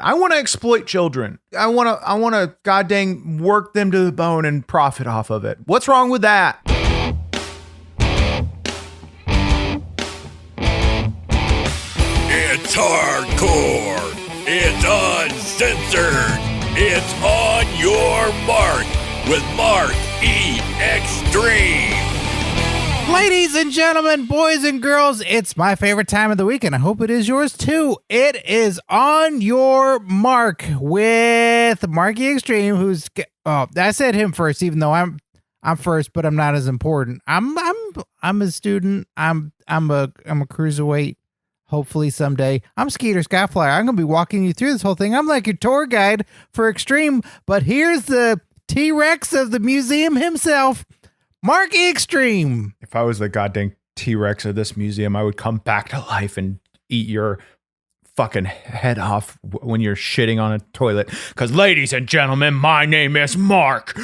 I want to exploit children. I want to goddamn work them to the bone and profit off of it. What's wrong with that? It's hardcore. It's uncensored. It's On Your Mark with Marquee Extreme. Ladies and gentlemen, boys and girls, it's my favorite time of the week, and I hope it is yours too. It is On Your Mark with Marquee Extreme, who's I said him first, even though I'm first, but I'm not as important. I'm a student. I'm a cruiserweight. Hopefully someday. I'm Skeeter, Skyflyer. I'm gonna be walking you through this whole thing. I'm like your tour guide for Extreme, but here's the T-Rex of the museum himself, Marquee Extreme. If I was the goddamn T-Rex of this museum, I would come back to life and eat your fucking head off when you're shitting on a toilet. Because, ladies and gentlemen, my name is Mark.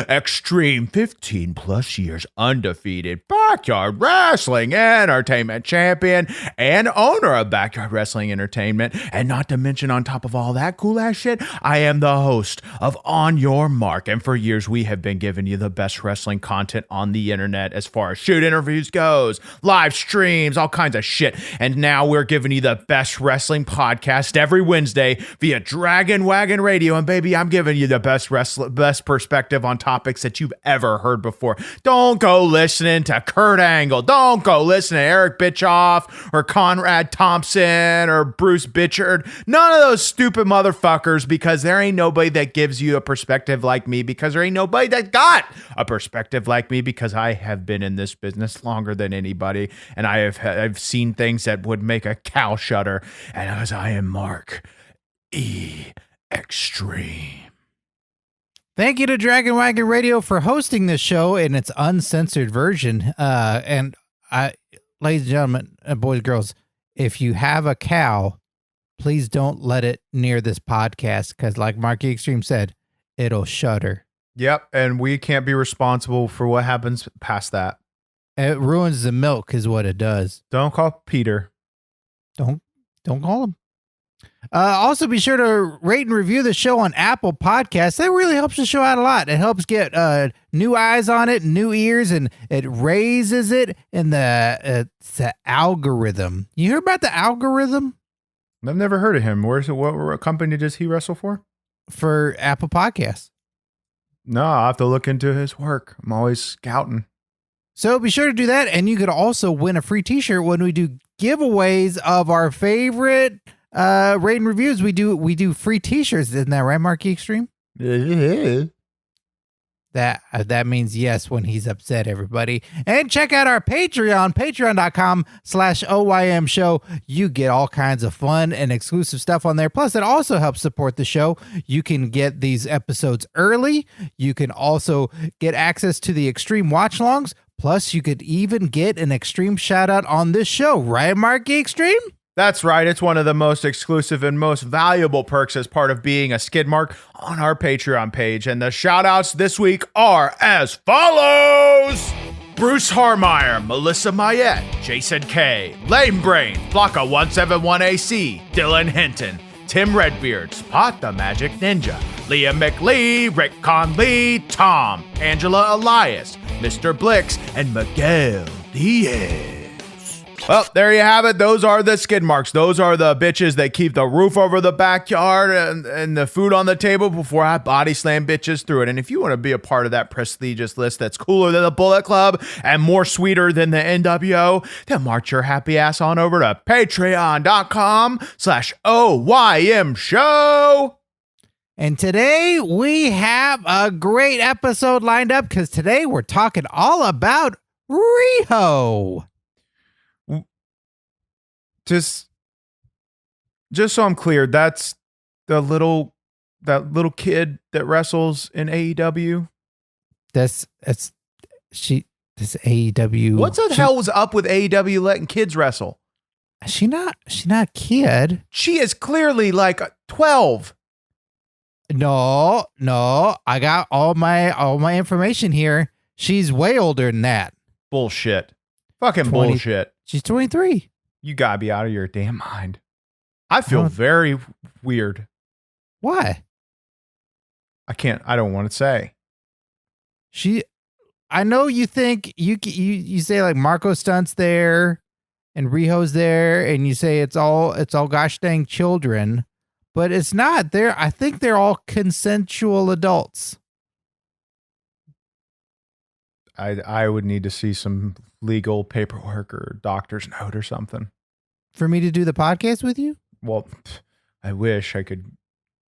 Extreme, 15 plus years undefeated backyard wrestling entertainment champion and owner of Backyard Wrestling Entertainment. And not to mention, on top of all that cool ass shit, I am the host of On Your Mark. And for years, we have been giving you the best wrestling content on the internet as far as shoot interviews goes, live streams, all kinds of shit. And now we're giving you the best wrestling podcast every Wednesday via Dragon Wagon Radio. And baby, I'm giving you the best perspective on topics that you've ever heard before. Don't go listening to Kurt Angle. Don't go listening to Eric Bischoff or Conrad Thompson or Bruce Bitchard. None of those stupid motherfuckers, because there ain't nobody that gives you a perspective like me, because there ain't nobody that got a perspective like me, because I have been in this business longer than anybody, and I've seen things that would make a cow shudder. And as I am Mark E. Extreme. Thank you to Dragon Wagon Radio for hosting this show in its uncensored version. And ladies and gentlemen, boys and girls, if you have a cow, please don't let it near this podcast, because like Marquee Extreme said, it'll shudder. Yep, and we can't be responsible for what happens past that. It ruins the milk is what it does. Don't call Peter. Don't call him. Also, be sure to rate and review the show on Apple Podcasts. That really helps the show out a lot. It helps get new eyes on it, new ears, and it raises it in the algorithm. You hear about the algorithm? I've never heard of him. What company does he wrestle for? For Apple Podcasts. No, I'll have to look into his work. I'm always scouting. So be sure to do that, and you could also win a free t-shirt when we do giveaways of our favorite rate and reviews. We do free t-shirts, isn't that right, Marquee Extreme? That means yes when he's upset, everybody. And check out our Patreon, patreon.com/OYM show. You get all kinds of fun and exclusive stuff on there. Plus, it also helps support the show. You can get these episodes early. You can also get access to the Extreme watch-alongs. Plus, you could even get an Extreme shout-out on this show. Right, Marquee Extreme? That's right. It's one of the most exclusive and most valuable perks as part of being a skid mark on our Patreon page. And the shout-outs this week are as follows: Bruce Harmeyer, Melissa Mayette, Jason K, Lame Brain, Flocka 171AC, Dylan Hinton, Tim Redbeard, Spot the Magic Ninja, Liam McLee, Rick Conley, Tom, Angela Elias, Mr. Blix, and Miguel Diaz. Well, there you have it. Those are the skid marks. Those are the bitches that keep the roof over the backyard and the food on the table before I body slam bitches through it. And if you want to be a part of that prestigious list that's cooler than the Bullet Club and more sweeter than the NWO, then march your happy ass on over to patreon.com/OYM show. And today we have a great episode lined up, because today we're talking all about Riho. Just so I'm clear, that's that little kid that wrestles in AEW. This AEW. What the hell was up with AEW letting kids wrestle? She not a kid. She is clearly like 12. No, I got all my information here. She's way older than that. Bullshit. Fucking bullshit. She's 23. You gotta be out of your damn mind. I feel very weird. Why? I don't want to say. I know you think you say like Marco Stunt's there and Riho's there, and you say it's all gosh dang children, but it's not. I think they're all consensual adults. I would need to see some legal paperwork or doctor's note or something. For me to do the podcast with you? Well, I wish I could.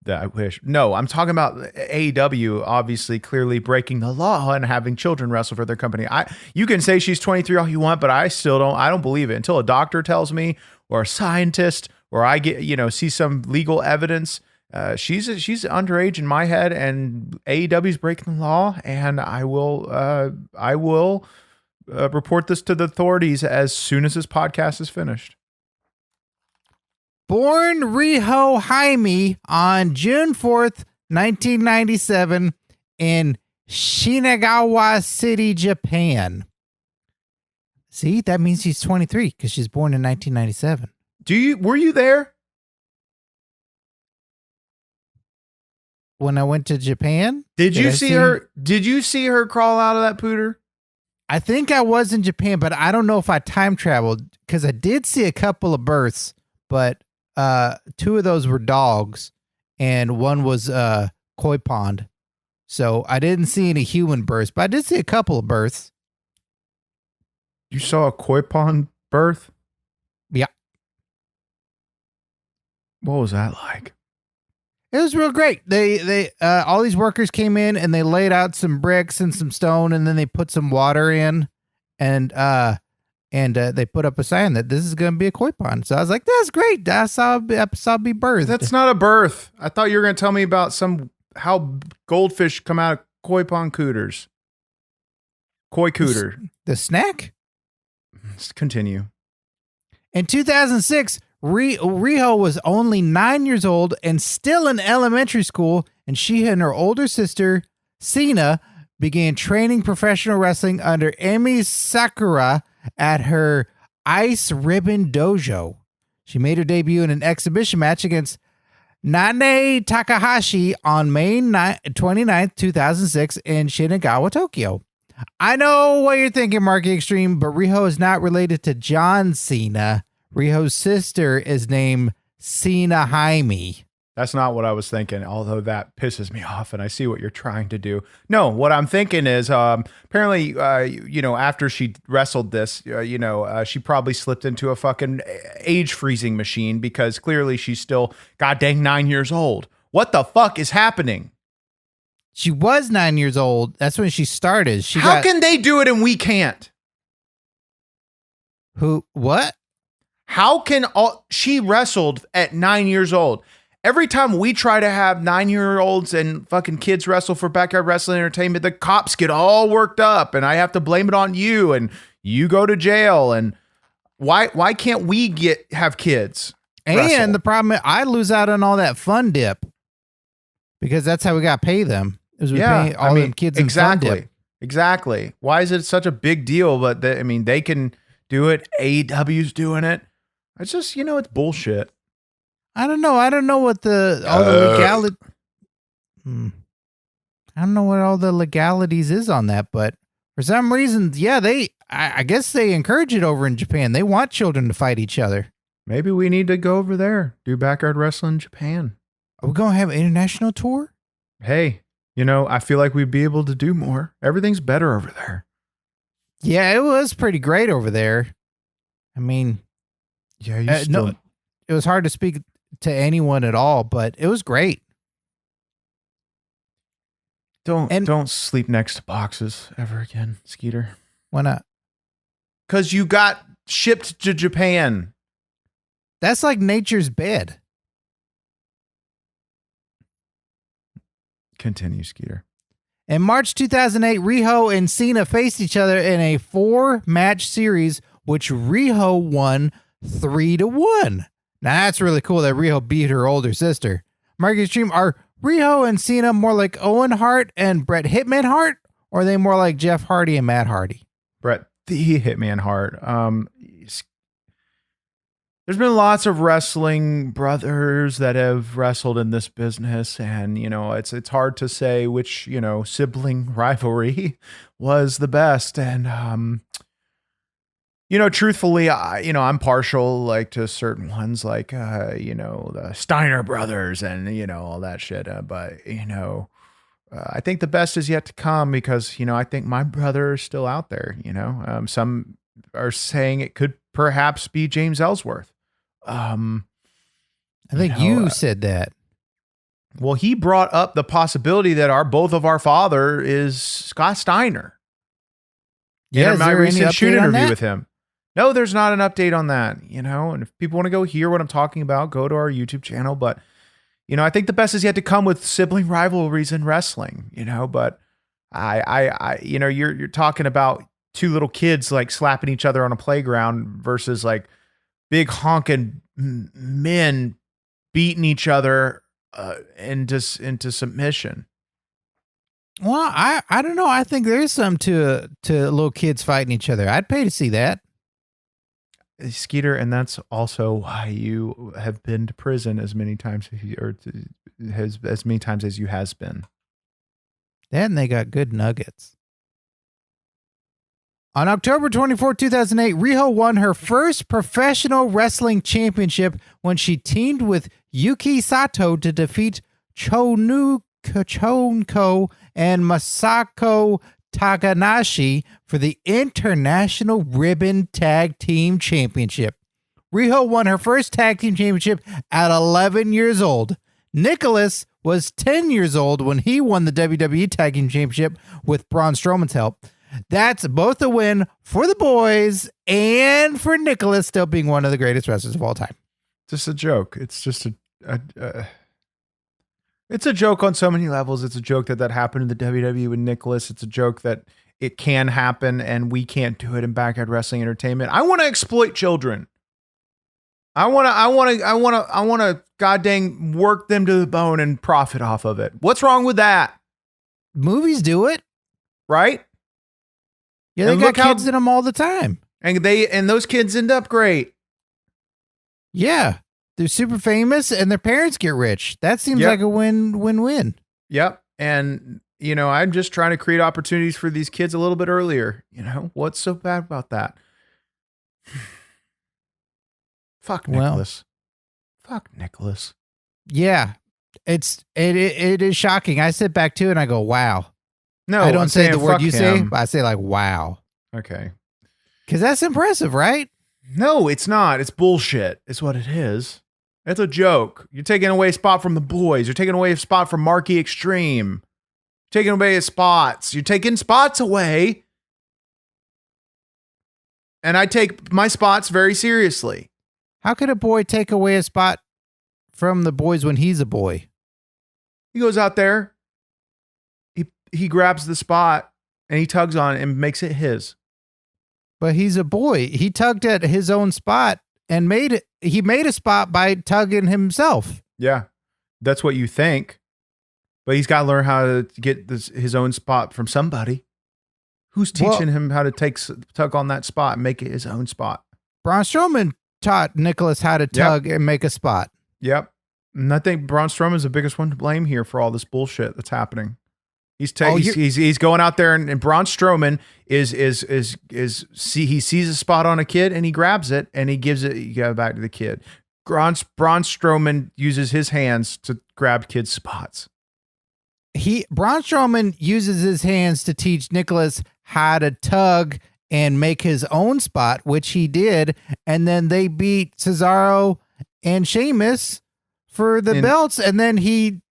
I wish. No, I'm talking about AEW obviously clearly breaking the law and having children wrestle for their company. You can say she's 23 all you want, but I don't believe it until a doctor tells me, or a scientist, or I get, see some legal evidence. She's underage in my head, and AEW's breaking the law, and I will report this to the authorities as soon as this podcast is finished. Born Riho Jaime on June 4th, 1997 in Shinagawa City, Japan. See, that means she's 23 because she's born in 1997. Were you there? When I went to Japan? Did you see her crawl out of that pooter? I think I was in Japan, but I don't know if I time traveled because I did see a couple of births, but two of those were dogs and one was koi pond. So I didn't see any human births, but I did see a couple of births. You saw a koi pond birth? Yeah. What was that like? It was real great. They all these workers came in and they laid out some bricks and some stone, and then they put some water in, and they put up a sign that this is going to be a koi pond. So I was like, "That's great." I saw be birthed. That's not a birth. I thought you were going to tell me about how goldfish come out of koi pond cooters. Koi cooter. The snack. Let's continue. In 2006. Riho was only 9 years old and still in elementary school, and she and her older sister, Sina, began training professional wrestling under Emi Sakura at her Ice Ribbon Dojo. She made her debut in an exhibition match against Nane Takahashi on May 29th, 2006 in Shinagawa, Tokyo. I know what you're thinking, Marquee Extreme, but Riho is not related to John Cena. Riho's sister is named Sina Jaime. That's not what I was thinking, although that pisses me off, and I see what you're trying to do. No, what I'm thinking is apparently, after she wrestled this, she probably slipped into a fucking age freezing machine because clearly she's still goddamn 9 years old. What the fuck is happening? She was 9 years old. That's when she started. How can they do it and we can't? What? How can she wrestled at 9 years old? Every time we try to have 9-year-olds and fucking kids wrestle for Backyard Wrestling Entertainment, the cops get all worked up and I have to blame it on you and you go to jail. And why can't we have kids wrestle? And the problem is I lose out on all that fun dip because that's how we got to pay them. Is we pay all them kids in fun dip. Exactly. Why is it such a big deal? But they can do it. AEW's doing it. It's just, it's bullshit. I don't know. I don't know what the legality. I don't know what all the legalities is on that, but for some reason, I guess they encourage it over in Japan. They want children to fight each other. Maybe we need to go over there, do Backyard Wrestling in Japan. Are we going to have an international tour? Hey, I feel like we'd be able to do more. Everything's better over there. Yeah, it was pretty great over there. I mean, yeah, it was hard to speak to anyone at all, but it was great. Don't sleep next to boxes ever again, Skeeter. Why not? Because you got shipped to Japan. That's like nature's bed. Continue, Skeeter. In March 2008, Riho and Cena faced each other in a 4-match series, which Riho won 3-1. Now that's really cool that Riho beat her older sister. Marquee Extreme, are Riho and Cena more like Owen Hart and Bret Hitman Hart, or are they more like Jeff Hardy and Matt Hardy? Bret the Hitman Hart. there's been lots of wrestling brothers that have wrestled in this business, and it's hard to say which sibling rivalry was the best. And truthfully, I'm partial like to certain ones, like the Steiner brothers and all that shit. But I think the best is yet to come, because I think my brother is still out there. Some are saying it could perhaps be James Ellsworth. I think you said that. Well, he brought up the possibility that both of our father is Scott Steiner. Yeah, in my recent shoot interview with him. No, there's not an update on that. And if people want to go hear what I'm talking about, go to our YouTube channel. But I think the best is yet to come with sibling rivalries in wrestling. But you're talking about two little kids like slapping each other on a playground versus like big honking men beating each other into submission. Well, I don't know. I think there's some to little kids fighting each other. I'd pay to see that. Skeeter, and that's also why you have been to prison as many times as many times as you has been. That, and they got good nuggets. On October 24, 2008, Riho won her first professional wrestling championship when she teamed with Yuki Sato to defeat Chonko and Masako Takanashi for the International Ribbon Tag Team Championship. Riho won her first tag team championship at 11 years old. Nicholas was 10 years old when he won the WWE Tag Team Championship with Braun Strowman's help. That's both a win for the boys and for Nicholas still being one of the greatest wrestlers of all time. Just a joke. It's just it's a joke on so many levels. It's a joke that happened in the WWE with Nicholas. It's a joke that it can happen and we can't do it in Backyard Wrestling Entertainment. I want to exploit children. I want to goddamn work them to the bone and profit off of it. What's wrong with that? Movies do it. Right? Yeah, they got kids in them all the time. And those kids end up great. Yeah. They're super famous and their parents get rich. That seems like a win-win-win. Yep. And, I'm just trying to create opportunities for these kids a little bit earlier. What's so bad about that? Fuck Nicholas. Fuck Nicholas. Yeah. It is shocking. I sit back too and I go, wow. No, I don't say the word you say, but I say like, wow. Okay. Because that's impressive, right? No, it's not. It's bullshit. It's what it is. It's a joke. You're taking away a spot from the boys. You're taking away a spot from Marquee Extreme. Taking away spots. You're taking spots away. And I take my spots very seriously. How could a boy take away a spot from the boys when he's a boy? He goes out there. He grabs the spot and he tugs on it and makes it his. But he's a boy. He tugged at his own spot and he made a spot by tugging himself. Yeah. That's what you think. But he's got to learn how to get his own spot from somebody. Who's teaching him how to tug on that spot and make it his own spot? Braun Strowman taught Nicholas how to tug and make a spot. Yep. And I think Braun Strowman is the biggest one to blame here for all this bullshit that's happening. He's going out there and Braun Strowman he sees a spot on a kid and he grabs it and he gives it back to the kid. Braun Strowman uses his hands to grab kids' spots. Braun Strowman uses his hands to teach Nicholas how to tug and make his own spot, which he did, and then they beat Cesaro and Sheamus for the belts, and then he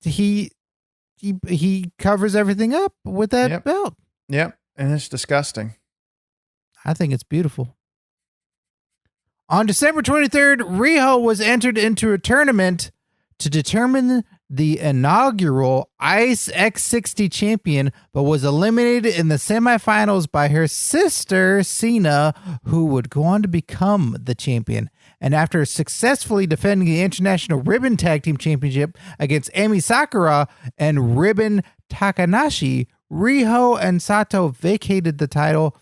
covers everything up with that belt. Yep. And it's disgusting. I think it's beautiful. On December 23rd, Riho was entered into a tournament to determine the inaugural Ice X60 champion, but was eliminated in the semifinals by her sister, Cena, who would go on to become the champion. And after successfully defending the International Ribbon Tag Team Championship against Emi Sakura and Ribbon Takanashi, Riho and Sato vacated the title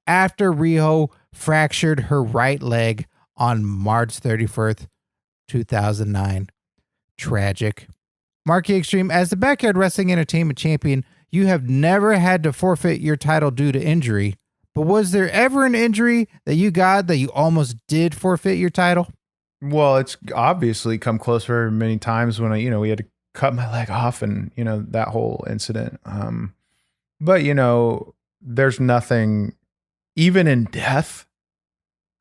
after Riho fractured her right leg on March 31st, 2009. Tragic. Marquee Extreme, as the Backyard Wrestling Entertainment Champion, you have never had to forfeit your title due to injury. But was there ever an injury that you got that you almost did forfeit your title? Well, it's obviously come close very many times when we had to cut my leg off and, that whole incident. But, there's nothing, even in death,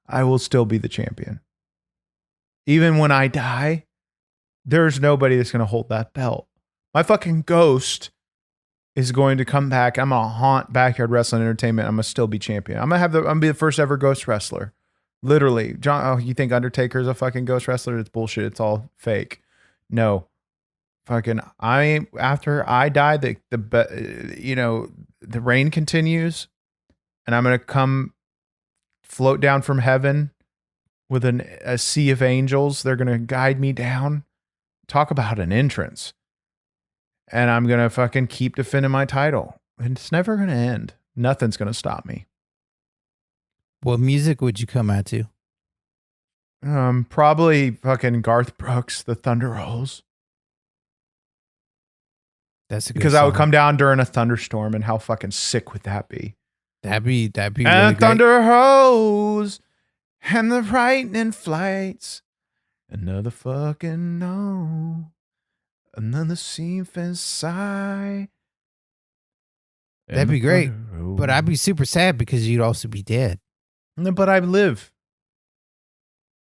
I will still be the champion. Even when I die, there's nobody that's going to hold that belt. My fucking ghost is going to come back. I'm going to haunt Backyard Wrestling Entertainment. I'm going to still be champion. I'm going to be the first ever ghost wrestler. Literally. John, you think Undertaker's a fucking ghost wrestler? It's bullshit. It's all fake. No. Fucking, after I die, the rain continues, and I'm going to come float down from heaven with a sea of angels. They're going to guide me down. Talk about an entrance. And I'm going to fucking keep defending my title. And it's never going to end. Nothing's going to stop me. What music would you come out to? Probably fucking Garth Brooks, The Thunder Rolls. That's a good because song. I would come down during a thunderstorm, and how fucking sick would that be? That'd be And really thunder rolls, and the lightning flights. Another fucking no. Another seamless sigh. That'd be great. But I'd be super sad because you'd also be dead. No, but I live.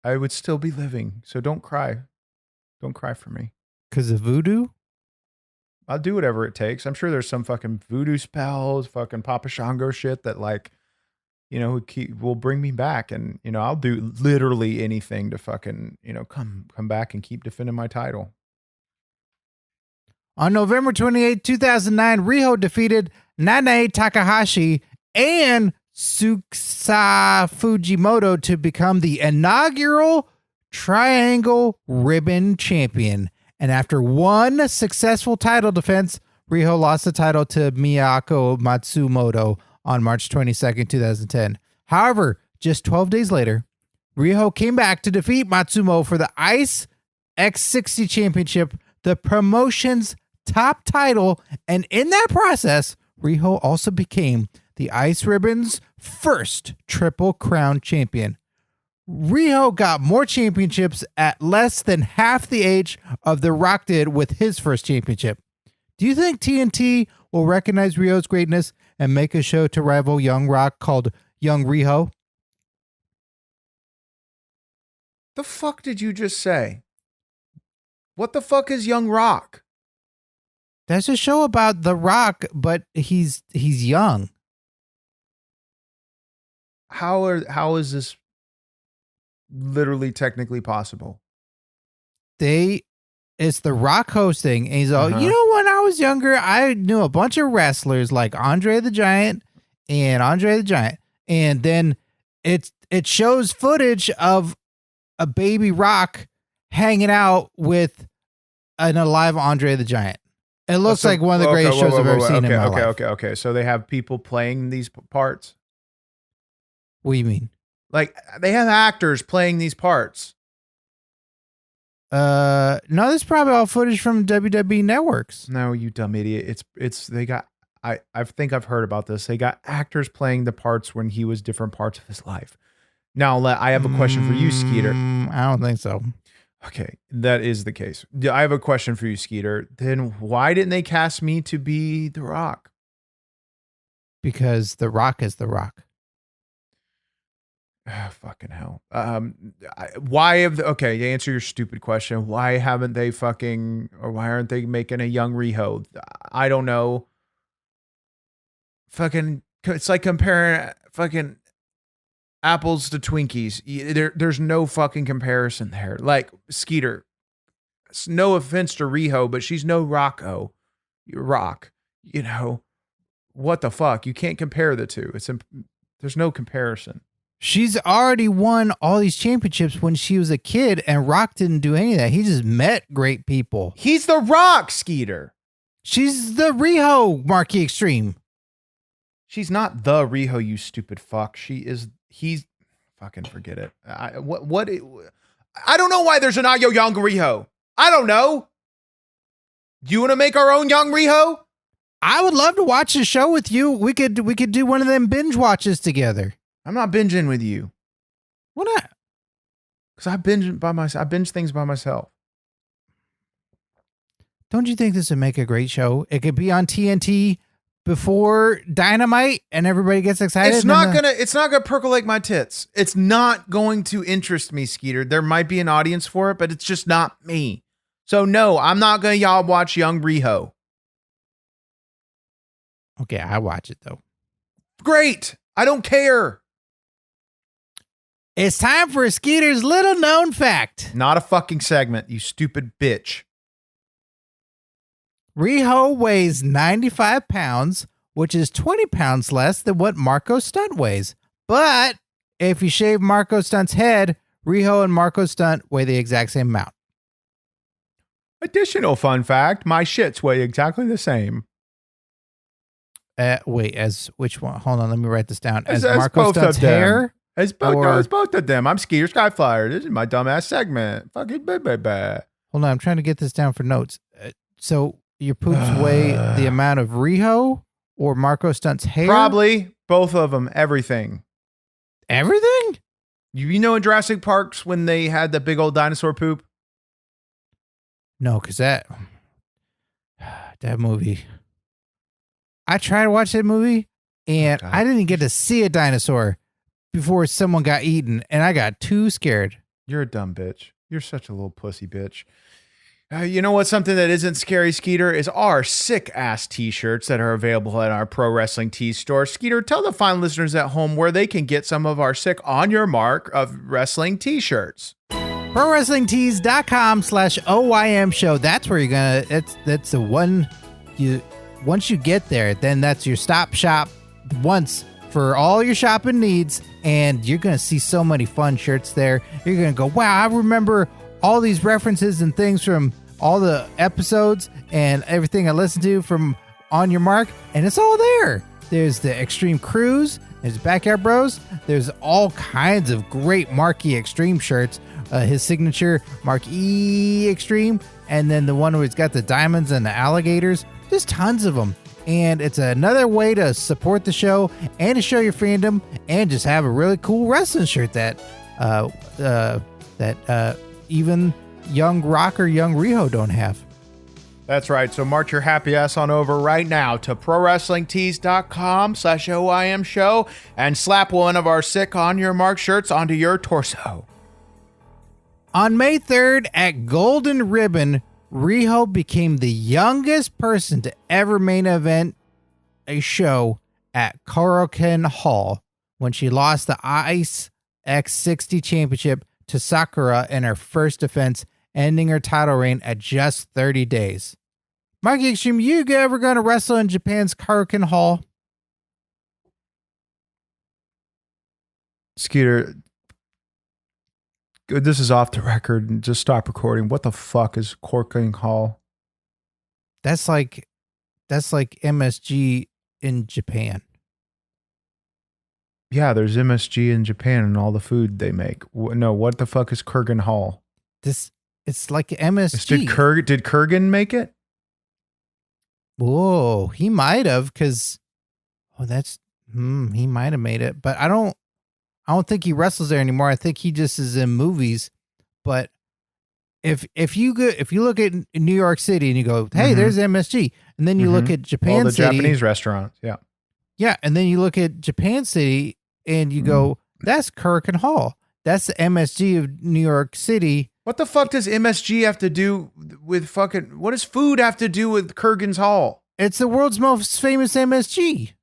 I would still be living. So don't cry. Don't cry for me. Because of voodoo? I'll do whatever it takes. I'm sure there's some fucking voodoo spells, fucking Papa Shango shit that will bring me back. And, I'll do literally anything to fucking, come back and keep defending my title. On November 28, 2009, Riho defeated Nanae Takahashi and Tsukasa Fujimoto to become the inaugural Triangle Ribbon Champion. And after one successful title defense, Riho lost the title to Miyako Matsumoto on March 22nd, 2010. However, just 12 days later, Riho came back to defeat Matsumoto for the Ice X60 Championship, the promotion's top title, and in that process, Riho also became the Ice Ribbon's first Triple Crown champion. Riho got more championships at less than half the age of The Rock did with his first championship. Do you think TNT will recognize Riho's greatness and make a show to rival Young Rock called Young Riho? The fuck did you just say? What the fuck is Young Rock? That's a show about The Rock, but he's young. How is this literally technically possible? It's The Rock hosting, and he's all, when I was younger, I knew a bunch of wrestlers like Andre the Giant, and then it shows footage of a baby Rock hanging out with an alive Andre the Giant. It looks like one of the greatest shows I've ever seen in my life. Okay. So they have people playing these parts? What do you mean? Like, they have actors playing these parts. No, this is probably all footage from WWE networks. No, you dumb idiot. I think I've heard about this. They got actors playing the parts when he was different parts of his life. Now, I have a question for you, Skeeter. I don't think so. Okay, that is the case. I have a question for you, Skeeter. Then why didn't they cast me to be The Rock? Because The Rock is The Rock. Oh, fucking hell. To answer your stupid question, why haven't they why aren't they making a young Riho? I don't know. Fucking, it's like comparing fucking apples to Twinkies. There's no fucking comparison there. Like, Skeeter, no offense to Riho, but she's no Rocco. Rock, what the fuck? You can't compare the two. There's no comparison. She's already won all these championships when she was a kid, and Rock didn't do any of that. He just met great people. He's The Rock, Skeeter. She's the Riho Marquee Extreme. She's not the Riho, you stupid fuck. fucking forget it. I don't know why there's an Ayo Young Riho. I don't know. Do you want to make our own Young Riho? I would love to watch the show with you. We could do one of them binge watches together. I'm not binging with you. Why not? Because I binge things by myself. Don't you think this would make a great show? It could be on TNT before Dynamite and everybody gets excited. It's not gonna percolate my tits. It's not going to interest me, Skeeter. There might be an audience for it, but it's just not me. So no, I'm not gonna y'all watch Young Riho. Okay, I watch it though. Great. I don't care. It's time for Skeeter's little known fact. Not a fucking segment, you stupid bitch. Riho weighs 95 pounds, which is 20 pounds less than what Marco Stunt weighs. But if you shave Marco Stunt's head, Riho and Marco Stunt weigh the exact same amount. Additional fun fact, my shits weigh exactly the same. Wait, as which one? Hold on, let me write this down. As As Marco both Stunt's of them. hair? It's both of them. I'm Skeeter Skyflyer. This is my dumbass segment. Fucking blah. Hold on, I'm trying to get this down for notes. So your poops weigh the amount of Riho or Marco Stunt's hair? Probably both of them. Everything. Everything? You know in Jurassic Parks when they had the big old dinosaur poop? No, because that movie. I tried to watch that movie and Okay. I didn't get to see a dinosaur before someone got eaten and I got too scared. You're a dumb bitch. You're such a little pussy bitch. You know what? Something that isn't scary, Skeeter, is our sick ass t-shirts that are available at our Pro Wrestling Tees store. Skeeter, tell the fine listeners at home where they can get some of our sick on your mark of wrestling t-shirts. ProWrestlingTees.com/OYM show. That's where you're gonna. That's the one. Once you get there, then that's your stop shop once for all your shopping needs, and you're gonna see so many fun shirts there. You're gonna go, wow! I remember all these references and things from all the episodes and everything I listened to from On Your Mark, and it's all there. There's the Extreme Cruise. There's Backyard Bros. There's all kinds of great Marquee Extreme shirts. His signature Marquee Extreme, and then the one where it's got the diamonds and the alligators. Just tons of them. And it's another way to support the show and to show your fandom and just have a really cool wrestling shirt that even young Rock or young Riho don't have. That's right. So march your happy ass on over right now to ProWrestlingTees.com/OIM show and slap one of our sick on your mark shirts onto your torso. On May 3rd at Golden Ribbon, Riho became the youngest person to ever main event a show at Korakuen Hall when she lost the Ice X60 Championship to Sakura in her first defense, ending her title reign at just 30 days. Marquee Extreme, you ever going to wrestle in Japan's Korakuen Hall? Skeeter, this is off the record. Just stop recording. What the fuck is Korakuen Hall? That's like MSG in Japan. Yeah, there's MSG in Japan and all the food they make. No, what the fuck is Kurgan Hall? It's like MSG. Did Kurgan make it? Whoa, he might have, because he might have made it, but I don't think he wrestles there anymore. I think he just is in movies. But if you look at New York City and you go, hey, there's MSG, and then you look at Japan all the City, Japanese restaurants, yeah, and then you look at Japan City and you go, that's Korakuen Hall. That's the MSG of New York City. What the fuck does MSG have to do with fucking? What does food have to do with Kurgan's Hall? It's the world's most famous MSG.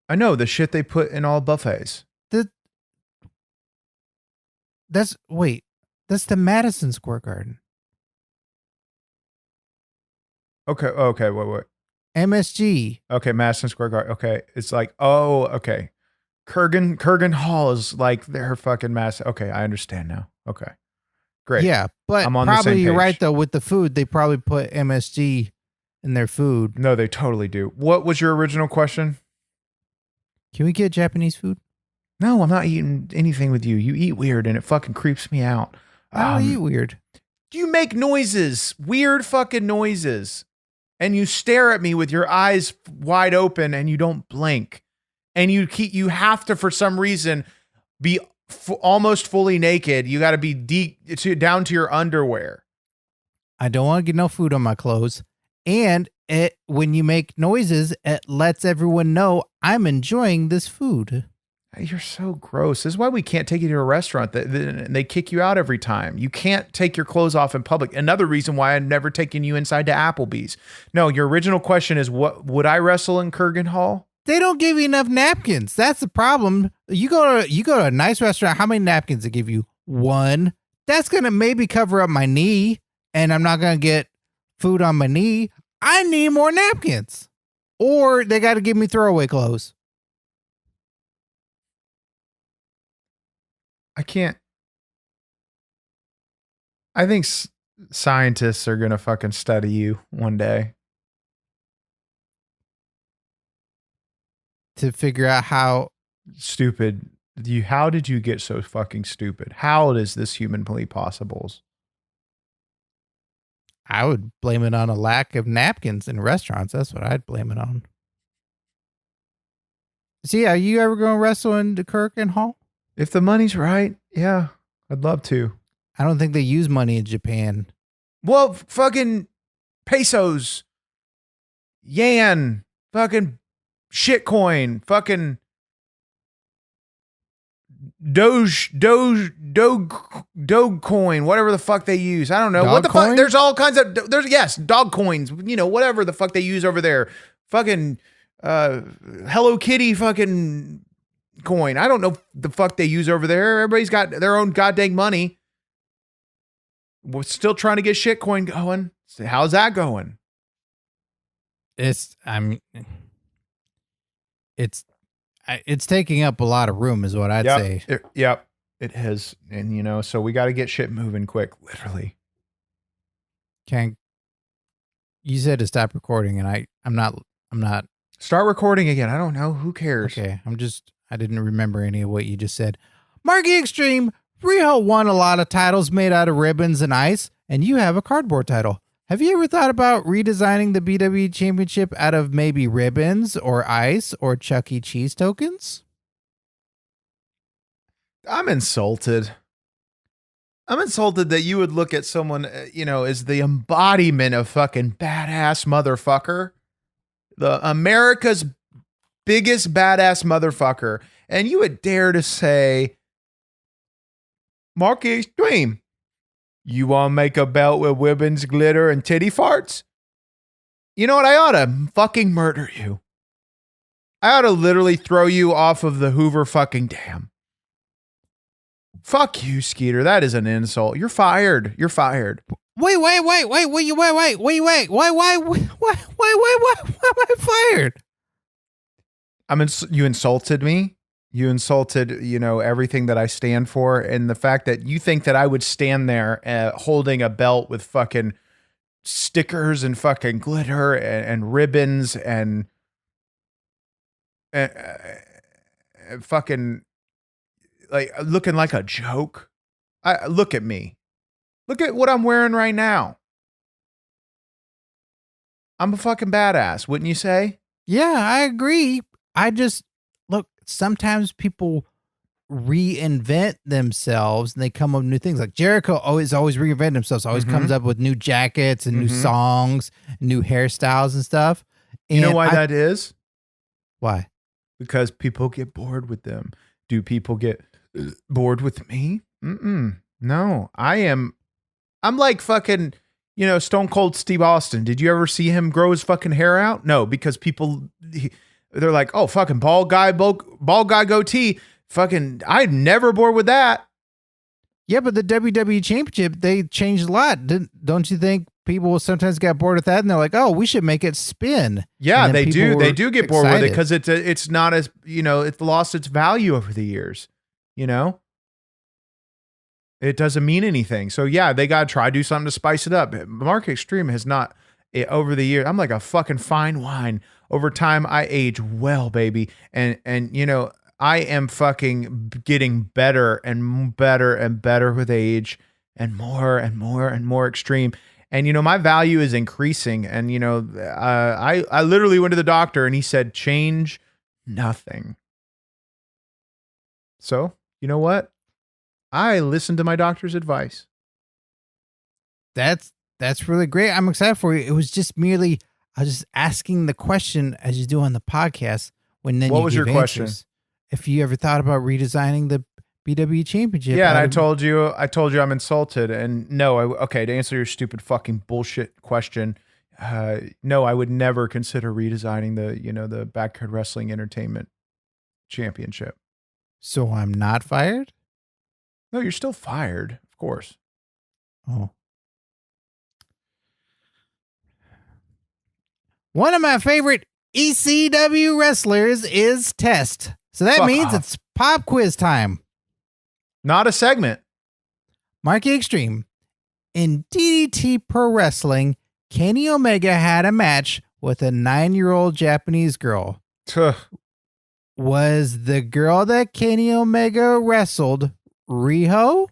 I know the shit they put in all buffets. That's the Madison Square Garden. Okay, wait. MSG. Okay, Madison Square Garden. Okay, it's like, oh, okay. Kurgan Hall is like their fucking mass. Okay, I understand now. Okay, great. Yeah, but I'm on the same probably you're page. right though. With the food, they probably put MSG in their food. No, they totally do. What was your original question? Can we get Japanese food? No, I'm not eating anything with you. You eat weird and it fucking creeps me out. I don't eat weird. You make noises, weird fucking noises. And you stare at me with your eyes wide open and you don't blink. And you have to, for some reason, be almost fully naked. You got to be down to your underwear. I don't want to get no food on my clothes. And when you make noises, it lets everyone know I'm enjoying this food. You're so gross. This is why we can't take you to a restaurant. They kick you out every time. You can't take your clothes off in public. Another reason why I've never taken you inside to Applebee's. No, your original question is, what would I wrestle in Kurgan Hall? They don't give you enough napkins. That's the problem. You go to a nice restaurant. How many napkins they give you? One. That's going to maybe cover up my knee, and I'm not going to get food on my knee. I need more napkins. Or they got to give me throwaway clothes. I can't. I think scientists are going to fucking study you one day. To figure out how stupid how did you get so fucking stupid? How is this humanly possible? I would blame it on a lack of napkins in restaurants. That's what I'd blame it on. See, are you ever going to wrestle in the Kurgan Hall? If the money's right, yeah, I'd love to. I don't think they use money in Japan. Well, fucking pesos, yen, fucking shitcoin, fucking Dogecoin, whatever the fuck they use. I don't know. What the fuck? There's all kinds of, dog coins, whatever the fuck they use over there. Fucking Hello Kitty fucking coin. I don't know the fuck they use over there. Everybody's got their own goddamn money. We're still trying to get shitcoin going. So how's that going? It's taking up a lot of room is what I'd say. It has. And so we got to get shit moving quick, literally. You said to stop recording and I'm not. Start recording again. I don't know. Who cares? Okay. I didn't remember any of what you just said. Marquee Extreme, Riho won a lot of titles made out of ribbons and ice, and you have a cardboard title. Have you ever thought about redesigning the BW Championship out of maybe ribbons or ice or Chuck E. Cheese tokens? I'm insulted. I'm insulted that you would look at someone, as the embodiment of fucking badass motherfucker. The America's biggest badass motherfucker. And you would dare to say, Marquee Extreme, you want to make a belt with ribbons, glitter, and titty farts? You know what? I ought to fucking murder you. I ought to literally throw you off of the Hoover fucking dam. Fuck you, Skeeter. That is an insult. You're fired. You're fired. Wait. Why am I fired? You insulted me. You insulted, everything that I stand for. And the fact that you think that I would stand there holding a belt with fucking stickers and fucking glitter and ribbons and fucking like looking like a joke. Look at me. Look at what I'm wearing right now. I'm a fucking badass, wouldn't you say? Yeah, I agree. Look, sometimes people reinvent themselves and they come up with new things. Like Jericho always reinvent himself. Always comes up with new jackets and new songs, new hairstyles and stuff. And you know why that is? Why? Because people get bored with them. Do people get bored with me? No, I'm like fucking, Stone Cold Steve Austin. Did you ever see him grow his fucking hair out? No, because they're like, oh, fucking bald guy goatee. Fucking, I'm never bored with that. Yeah, but the WWE Championship, they changed a lot. Don't you think people will sometimes get bored with that? And they're like, oh, we should make it spin. Yeah, they do. They do get bored with it because it's not as, it's lost its value over the years. It doesn't mean anything. So yeah, they got to try to do something to spice it up. Marquee Extreme has not, over the years, I'm like a fucking fine wine. Over time, I age well, baby. And I am fucking getting better and better and better with age, and more and more and more extreme. And, my value is increasing. And, I literally went to the doctor and he said, change nothing. So, you know what? I listened to my doctor's advice. That's really great. I'm excited for you. It was just merely, I was just asking the question as you do on the podcast. What was your question? If you ever thought about redesigning the BW Championship. Yeah, and I told you I'm insulted. And no, to answer your stupid fucking bullshit question, no, I would never consider redesigning the Backyard Wrestling Entertainment Championship. So I'm not fired? No, you're still fired, of course. Oh. One of my favorite ECW wrestlers is Test. So that means it's pop quiz time. Not a segment. Marquee Extreme. In DDT Pro Wrestling, Kenny Omega had a match with a 9-year-old Japanese girl. Was the girl that Kenny Omega wrestled Riho?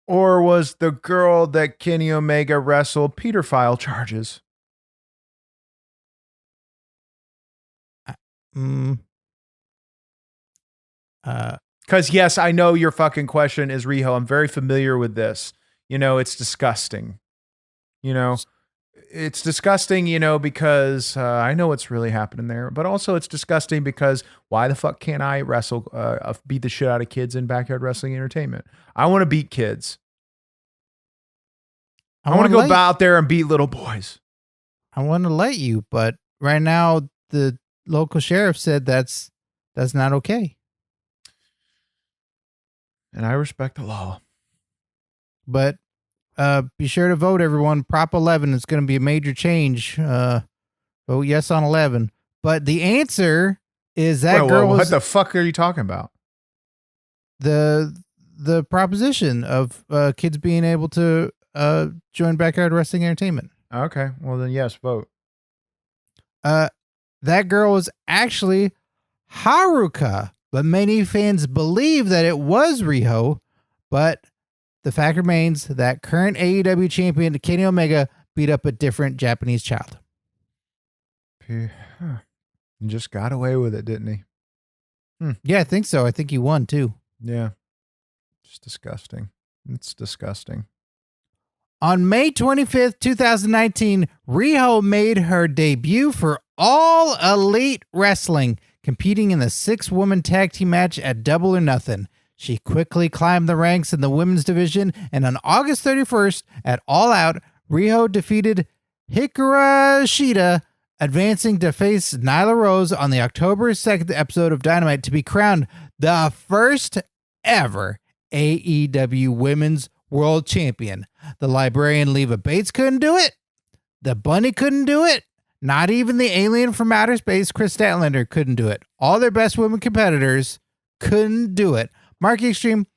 Or was the girl that Kenny Omega wrestled pedophile charges? Because yes, I know your fucking question is Riho. I'm very familiar with this. It's disgusting. It's disgusting, because I know what's really happening there. But also it's disgusting because why the fuck can't I beat the shit out of kids in Backyard Wrestling Entertainment? I want to beat kids. I want to go out there and beat little boys. I want to let you, but right now the local sheriff said that's not okay. And I respect the law. But be sure to vote, everyone. Prop 11 is going to be a major change. Vote yes on 11. But the answer is that what the fuck are you talking about? The proposition of kids being able to join Backyard Wrestling Entertainment. Okay, well then yes, vote. That girl was actually Haruka, but many fans believe that it was Riho. But the fact remains that current AEW champion Kenny Omega beat up a different Japanese child. He just got away with it, didn't he? Yeah, I think so. I think he won too. Yeah. Just disgusting. It's disgusting. On May 25th, 2019, Riho made her debut for All Elite Wrestling, competing in the 6-woman tag team match at Double or Nothing. She quickly climbed the ranks in the women's division, and on August 31st at All Out, Riho defeated Hikaru Shida, advancing to face Nyla Rose on the October 2nd episode of Dynamite to be crowned the first ever AEW Women's World Champion. The librarian Leva Bates couldn't do it. The Bunny couldn't do it. Not even the alien from outer space, Chris Statlander, couldn't do it. All their best women competitors couldn't do it. Marquee Extreme,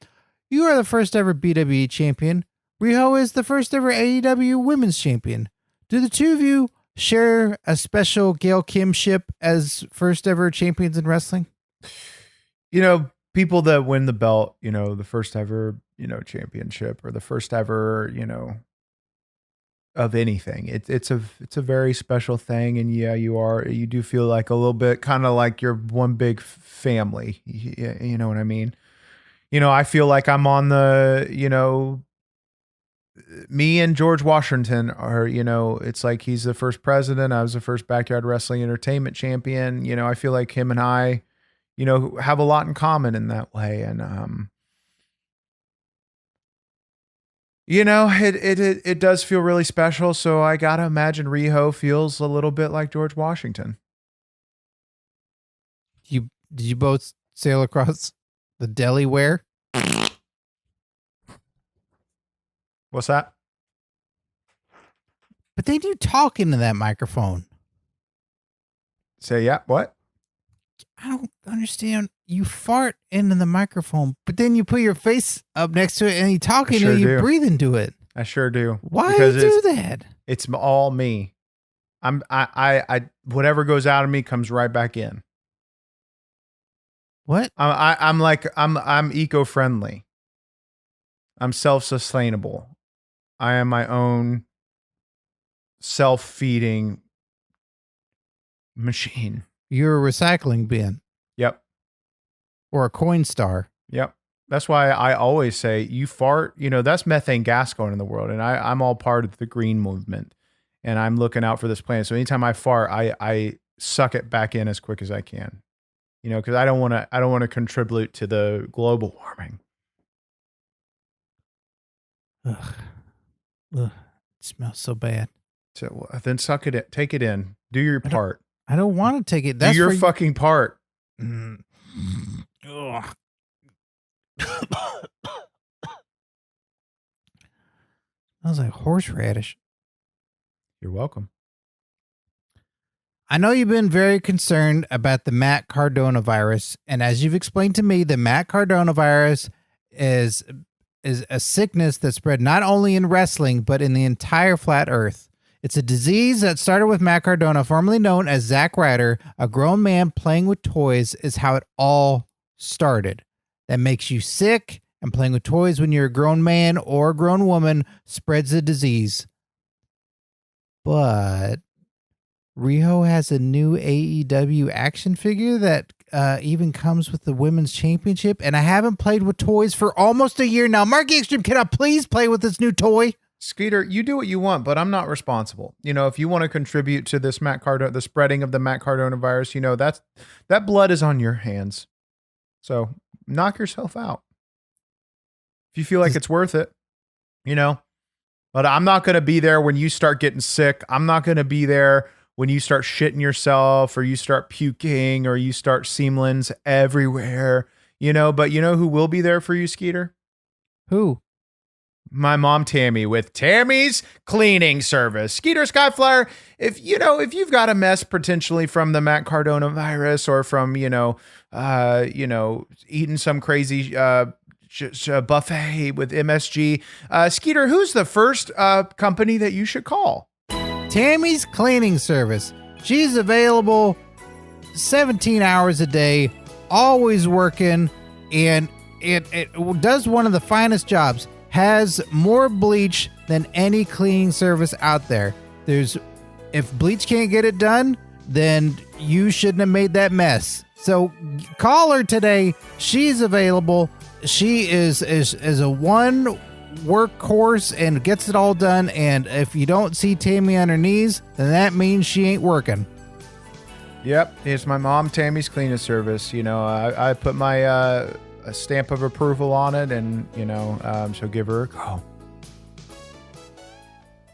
you are the first ever BWE champion. Riho is the first ever AEW Women's Champion. Do the two of you share a special Gail Kim-ship as first ever champions in wrestling? People that win the belt, the first ever, championship, or the first ever, of anything. It's a very special thing. And yeah, you do feel like a little bit kind of like you're one big family. You know what I mean? I feel like I'm on the, me and George Washington are, it's like he's the first president. I was the first Backyard Wrestling Entertainment champion. I feel like him and I, have a lot in common in that way. And, it does feel really special. So I got to imagine Riho feels a little bit like George Washington. Did you both sail across the Delaware? What's that? But then you talk into that microphone. Say, yeah, what? I don't understand. You fart into the microphone, but then you put your face up next to it and you talk into it, you breathe into it. I sure do. Why do you do that? It's all me. I whatever goes out of me comes right back in. What? I'm eco-friendly. I'm self-sustainable. I am my own self-feeding machine. You're a recycling bin Yep. or a coin star. Yep. That's why I always say you fart, that's methane gas going in the world. And I'm all part of the green movement and I'm looking out for this planet. So anytime I fart, I suck it back in as quick as I can, because I don't want to contribute to the global warming. Ugh. Ugh. It smells so bad. So then suck it in, take it in, do your part. I don't want to take it. That's do your for fucking part. Mm. Ugh. Smells like horseradish. You're welcome. I know you've been very concerned about the Matt Cardona virus, and as you've explained to me, the Matt Cardona virus is a sickness that spread not only in wrestling but in the entire flat earth. It's a disease that started with Matt Cardona, formerly known as Zack Ryder. A grown man playing with toys is how it all started. That makes you sick, and playing with toys when you're a grown man or a grown woman spreads the disease. But Riho has a new AEW action figure that even comes with the Women's Championship, and I haven't played with toys for almost a year now. Marquee Extreme, can I please play with this new toy? Skeeter, you do what you want, but I'm not responsible. If you want to contribute to this the spreading of the Matt Cardona virus, that blood is on your hands. So knock yourself out. If you feel like it's worth it, but I'm not going to be there when you start getting sick. I'm not going to be there when you start shitting yourself or you start puking or you start seamlings everywhere, but who will be there for you, Skeeter? Who? My mom, Tammy, with Tammy's Cleaning Service. Skeeter, Skyflyer, if you've got a mess potentially from the Matt Cardona virus or from, eating some crazy buffet with MSG, Skeeter, who's the first company that you should call? Tammy's Cleaning Service. She's available 17 hours a day, always working, and it does one of the finest jobs. Has more bleach than any cleaning service out there. If bleach can't get it done, then you shouldn't have made that mess. So call her today. She's available. She is a one workhorse and gets it all done. And if you don't see Tammy on her knees, then that means she ain't working. Yep, it's my mom, Tammy's Cleaning Service. I put my a stamp of approval on it, and so give her a call.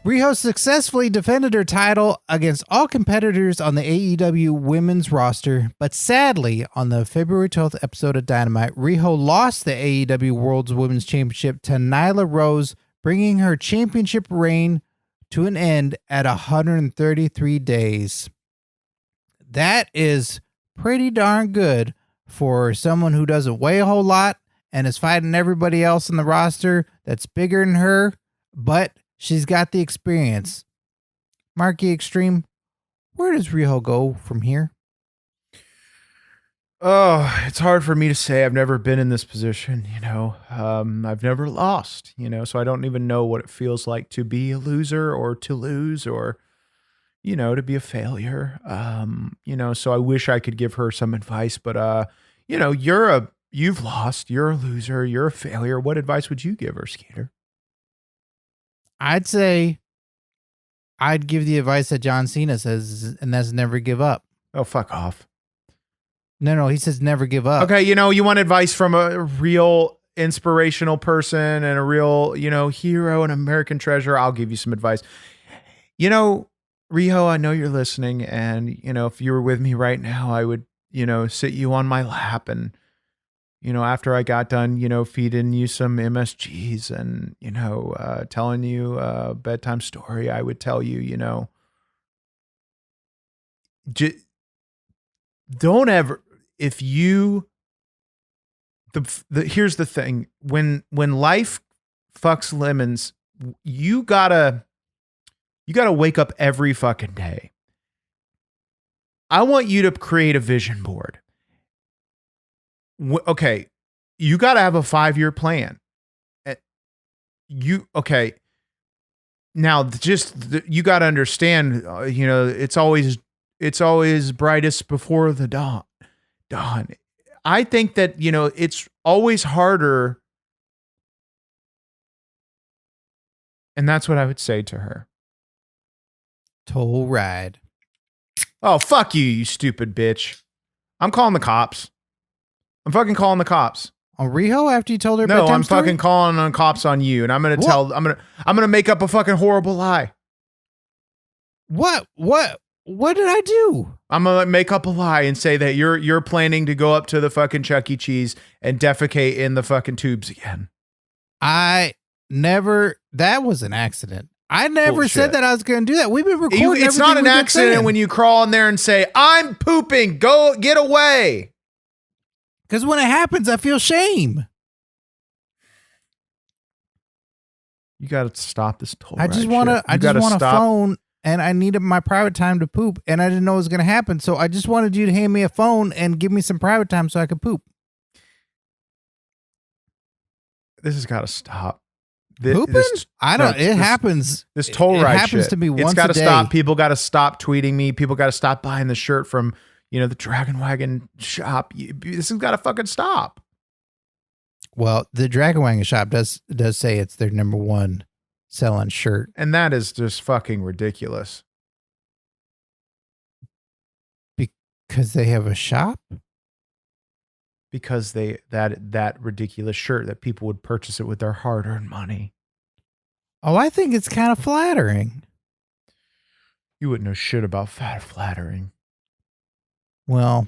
Rihos successfully defended her title against all competitors on the AEW women's roster, but sadly, on the February 12th episode of Dynamite, Riho lost the AEW World's Women's Championship to Nyla Rose, bringing her championship reign to an end at 133 days. That is pretty darn good for someone who doesn't weigh a whole lot and is fighting everybody else on the roster that's bigger than her, but she's got the experience. Marquee Extreme, where does Riho go from here? Oh, it's hard for me to say. I've never been in this position, I've never lost, so I don't even know what it feels like to be a loser or to lose or, to be a failure. So I wish I could give her some advice, but, you've lost, you're a loser, you're a failure. What advice would you give her, Skeeter? I'd say I'd give the advice that John Cena says, and that's never give up. Oh, fuck off. No, he says never give up. Okay, you want advice from a real inspirational person and a real, hero and American treasure. I'll give you some advice. Riho, I know you're listening, and, if you were with me right now, I would, sit you on my lap and, after I got done, feeding you some MSGs and, telling you a bedtime story, I would tell you, don't ever, if you, here's the thing, when life fucks lemons, you gotta wake up every fucking day I want you to create a vision board. Okay, you got to have a 5-year plan. Okay. Now, you got to understand. It's always brightest before the dawn. I think that it's always harder, and that's what I would say to her. Toll ride. Oh, fuck you, you stupid bitch! I'm calling the cops. I'm fucking calling the cops. On Riho after you told her No, bedtime I'm story? fucking calling on cops on you, and I'm gonna make up a fucking horrible lie. What did I do? I'm gonna make up a lie and say that you're planning to go up to the fucking Chuck E. Cheese and defecate in the fucking tubes again. That was an accident. I never said that I was going to do that. We've been recording. It's not an accident when you crawl in there and say, "I'm pooping. Go get away." Because when it happens, I feel shame. You got to stop this toll. I just want a phone, and I needed my private time to poop, and I didn't know it was going to happen. So I just wanted you to hand me a phone and give me some private time so I could poop. This has got to stop. Pooping? It happens. This toll ride happens shit. to me once a day. It's got to stop. People got to stop tweeting me. People got to stop buying the shirt from the Dragon Wagon shop. This has got to fucking stop. Well, the Dragon Wagon shop does say it's their number one selling shirt. And that is just fucking ridiculous. Because they have a shop? Because that ridiculous shirt that people would purchase it with their hard-earned money. Oh, I think it's kind of flattering. You wouldn't know shit about flattering. Well,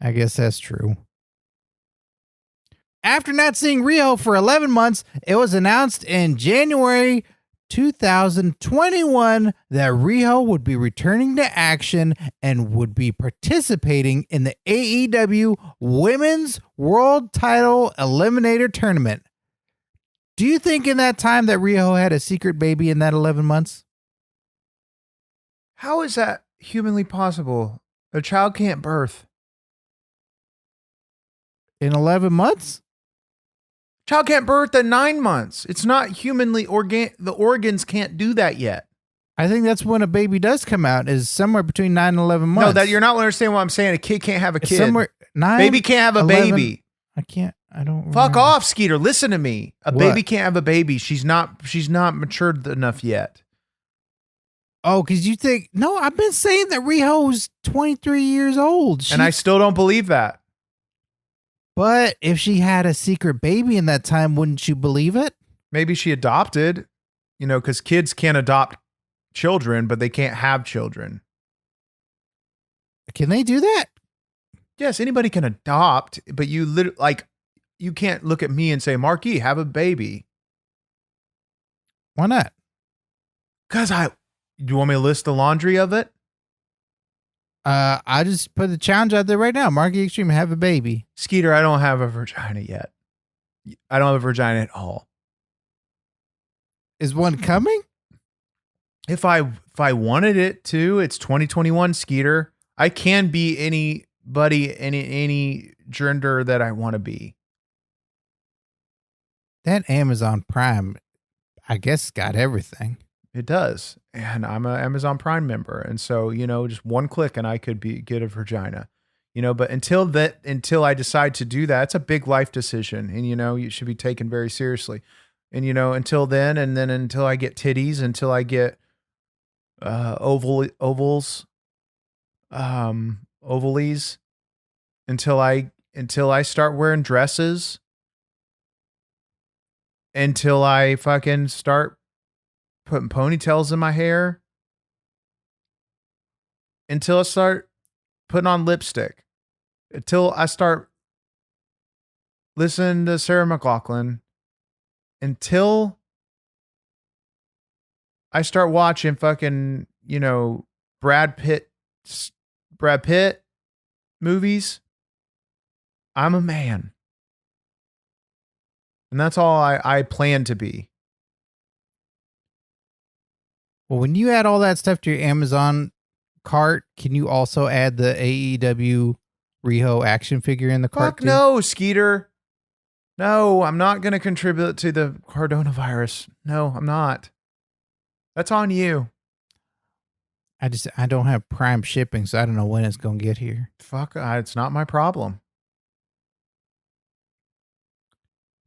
I guess that's true. After not seeing Riho for 11 months, it was announced in January 2021 that Riho would be returning to action and would be participating in the AEW Women's World Title Eliminator Tournament. Do you think in that time that Riho had a secret baby in that 11 months? How is that humanly possible? A child can't birth. In 11 months? Child can't birth at 9 months. It's not humanly the organs can't do that yet. I think that's when a baby does come out, is somewhere between 9 and 11 months. No, that you're not understanding what I'm saying. A kid can't have a kid. Somewhere 9. Baby can't have a 11, baby. I don't Fuck remember. off, Skeeter. Listen to me. A What? baby can't have a baby. She's not matured enough yet. Oh, because you think, no, I've been saying that Riho's 23 years old. And I still don't believe that. But if she had a secret baby in that time, wouldn't you believe it? Maybe she adopted, because kids can't adopt children, but they can't have children. Can they do that? Yes, anybody can adopt, but you can't look at me and say, Marquee, have a baby. Why not? Because do you want me to list the laundry of it? I just put the challenge out there right now. Marquee Extreme, have a baby. Skeeter, I don't have a vagina yet. I don't have a vagina at all. Is one coming? If I wanted it to, it's 2021, Skeeter. I can be anybody, any gender that I want to be. That Amazon Prime, I guess, got everything. It does. And I'm an Amazon Prime member. And so, just one click and I could get a vagina. But until I decide to do that, it's a big life decision. And you should be taken very seriously. And until then, and then until I get titties, until I get ovals, ovalies, until I start wearing dresses, until I fucking start putting ponytails in my hair, until I start putting on lipstick, until I start listening to Sarah McLachlan, until I start watching fucking, Brad Pitt movies, I'm a man. And that's all I plan to be. Well, when you add all that stuff to your Amazon cart, can you also add the AEW Riho action figure in the cart? Fuck no, Skeeter. No, I'm not going to contribute to the coronavirus. No, I'm not. That's on you. I don't have Prime shipping, so I don't know when it's going to get here. Fuck, it's not my problem.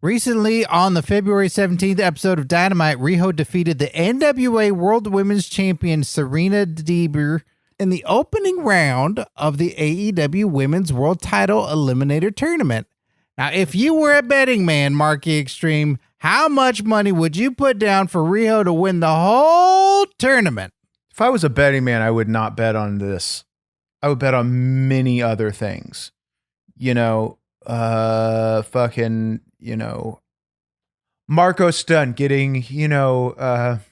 Recently, on the February 17th episode of Dynamite, Riho defeated the NWA World Women's Champion Serena Deeber in the opening round of the AEW Women's World Title Eliminator Tournament. Now, if you were a betting man, Marquee Extreme, how much money would you put down for Riho to win the whole tournament? If I was a betting man, I would not bet on this. I would bet on many other things. Marco Stunt getting,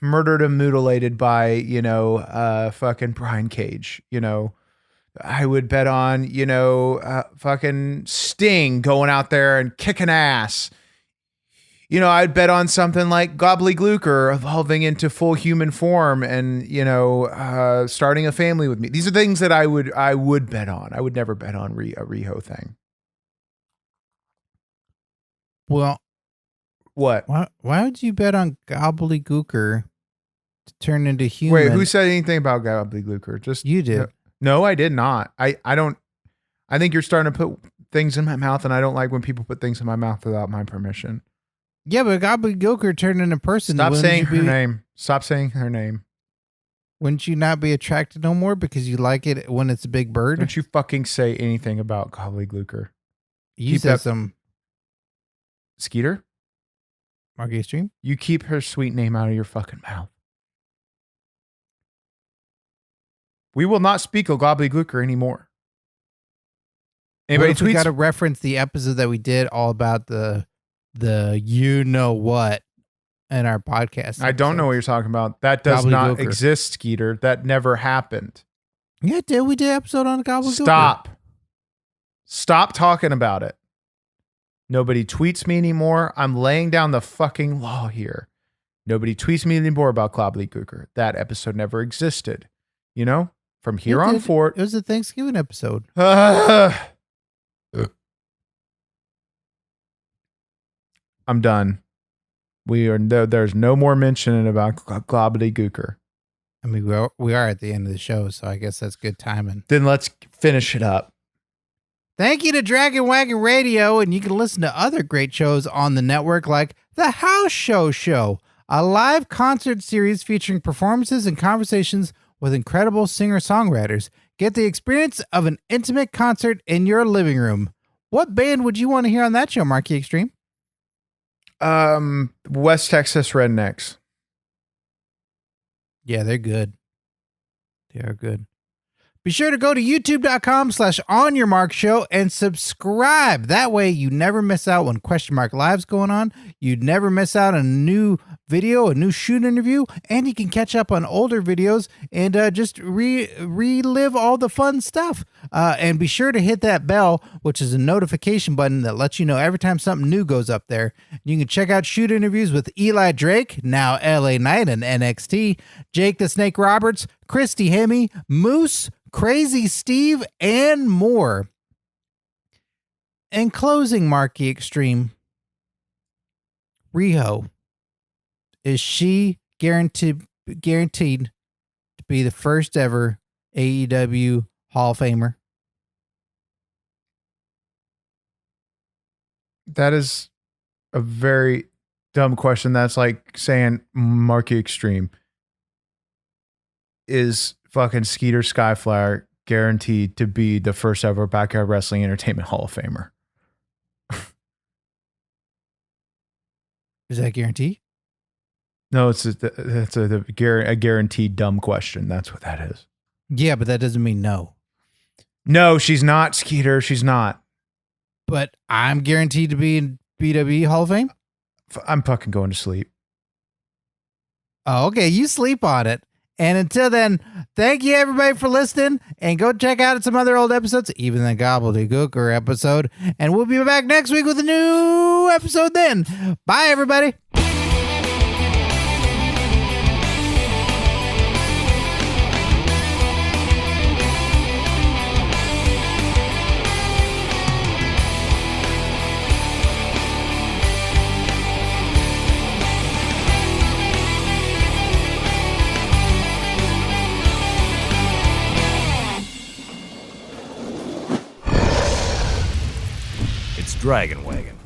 murdered and mutilated by, fucking Brian Cage, I would bet on, fucking Sting going out there and kicking ass. I'd bet on something like Gobbledygooker evolving into full human form and, starting a family with me. These are things that I would bet on. I would never bet on a Riho thing. Well, what? Why would you bet on Gobbledygooker to turn into human? Wait, who said anything about Gobbledygooker? Just you did. No, I did not. I think you're starting to put things in my mouth, and I don't like when people put things in my mouth without my permission. Yeah, but Gobbledygooker turned into person. Stop saying her name. Stop saying her name. Wouldn't you not be attracted no more because you like it when it's a big bird? Don't you fucking say anything about Gobbledygooker. You said some. Skeeter? Marquee Extreme? You keep her sweet name out of your fucking mouth. We will not speak of Gobbledygooker anymore. Anybody tweets? We got to reference the episode that we did all about the you know what in our podcast. I don't know what you're talking about. That does not exist, Skeeter. That never happened. Yeah, it did. We did an episode on Gobbledygooker. Stop talking about it. Nobody tweets me anymore. I'm laying down the fucking law here. Nobody tweets me anymore about Gobbledygooker. That episode never existed. From here on forward. It was a Thanksgiving episode. I'm done. There's no more mentioning about Gobbledygooker. I mean, we are at the end of the show, so I guess that's good timing. Then let's finish it up. Thank you to Dragon Wagon Radio, and you can listen to other great shows on the network like The House Show, a live concert series featuring performances and conversations with incredible singer-songwriters. Get the experience of an intimate concert in your living room. What band would you want to hear on that show, Marquee Extreme? West Texas Rednecks. Yeah, they're good. They are good. Be sure to go to youtube.com/OnYourMarkShow and subscribe. That way you never miss out when Question Mark Live's going on. You'd never miss out on a new video, a new shoot interview, and you can catch up on older videos and just relive all the fun stuff. And be sure to hit that bell, which is a notification button that lets you know every time something new goes up there. You can check out shoot interviews with Eli Drake, now LA Knight and NXT, Jake the Snake Roberts, Christy Hemme, Moose, Crazy Steve, and more. In closing, Marquee Extreme, Riho, is she guaranteed to be the first ever AEW Hall of Famer? That is a very dumb question. That's like saying Marquee Extreme is fucking Skeeter Skyflyer guaranteed to be the first ever Backyard Wrestling Entertainment Hall of Famer. Is that a guarantee? No, it's a guaranteed dumb question. That's what that is. Yeah, but that doesn't mean no. No, she's not, Skeeter. She's not. But I'm guaranteed to be in BWE Hall of Fame? I'm fucking going to sleep. Oh, okay. You sleep on it. And until then, thank you everybody for listening, and go check out some other old episodes, even the Gobbledygooker episode. And we'll be back next week with a new episode then. Bye, everybody. It's Dragon Wagon.